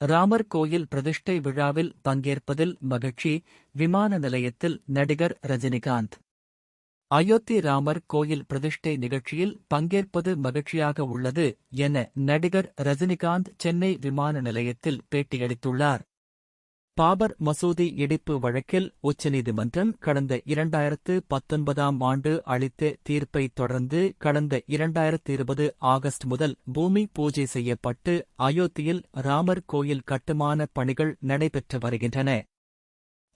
ராமர் கோயில் பிரதிஷ்டை விழாவில் பங்கேற்பதில் மகிழ்ச்சி. விமான நிலையத்தில் நடிகர் ரஜினிகாந்த். அயோத்தி ராமர் கோயில் பிரதிஷ்டை நிகழ்ச்சியில் பங்கேற்பது மகிழ்ச்சியாக உள்ளது என நடிகர் ரஜினிகாந்த் சென்னை விமான நிலையத்தில் பேட்டியளித்துள்ளார். பாபர் மசூதி இடிப்பு வழக்கில் உச்சநீதிமன்றம் கடந்த 2019ஆம் ஆண்டு அளித்த தீர்ப்பைத் தொடர்ந்து கடந்த 2020 ஆகஸ்ட் முதல் பூமி பூஜை செய்யப்பட்டு அயோத்தியில் ராமர் கோயில் கட்டுமான பணிகள் நடைபெற்று வருகின்றன.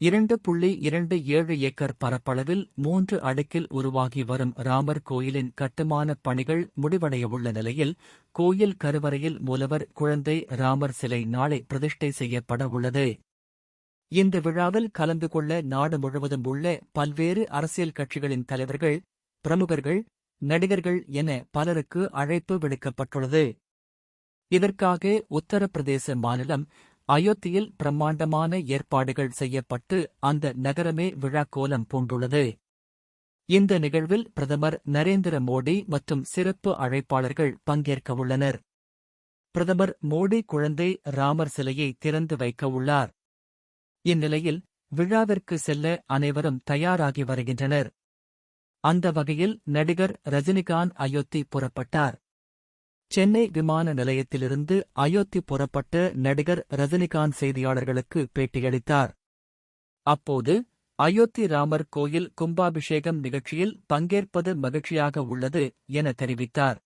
2.27 ஏக்கர் பரப்பளவில் 3 அடுக்கில் உருவாகி வரும் ராமர் கோயிலின் கட்டுமானப் பணிகள் முடிவடையவுள்ள நிலையில் கோயில் கருவறையில் மூலவர் குழந்தை ராமர் சிலை நாளை பிரதிஷ்டை செய்யப்பட உள்ளது. இந்த விழாவில் கலந்து கொள்ள நாடு முழுவதும் உள்ள பல்வேறு அரசியல் கட்சிகளின் தலைவர்கள், பிரமுகர்கள், நடிகர்கள் என பலருக்கு அழைப்பு விடுக்கப்பட்டுள்ளது. இதற்காக உத்தரப்பிரதேச மாநிலம் அயோத்தியில் பிரம்மாண்டமான ஏற்பாடுகள் செய்யப்பட்டு அந்த நகரமே விழாக்கோலம் பூண்டுள்ளது. இந்த நிகழ்வில் பிரதமர் நரேந்திர மோடி மற்றும் சிறப்பு அழைப்பாளர்கள் பங்கேற்கவுள்ளனர். பிரதமர் மோடி குழந்தை ராமர் சிலையை திறந்து வைக்கவுள்ளார். இந்நிலையில் விழாவிற்கு செல்ல அனைவரும் தயாராகி வருகின்றனர். அந்த வகையில் நடிகர் ரஜினிகாந்த் அயோத்தி புறப்பட்டார். சென்னை விமான நிலையத்திலிருந்து அயோத்தி புறப்பட்ட நடிகர் ரஜினிகாந்த் செய்தியாளர்களுக்கு பேட்டியளித்தார். அப்போது அயோத்தி ராமர் கோயில் கும்பாபிஷேகம் நிகழ்ச்சியில் பங்கேற்பது மகிழ்ச்சியாக உள்ளது என தெரிவித்தார்.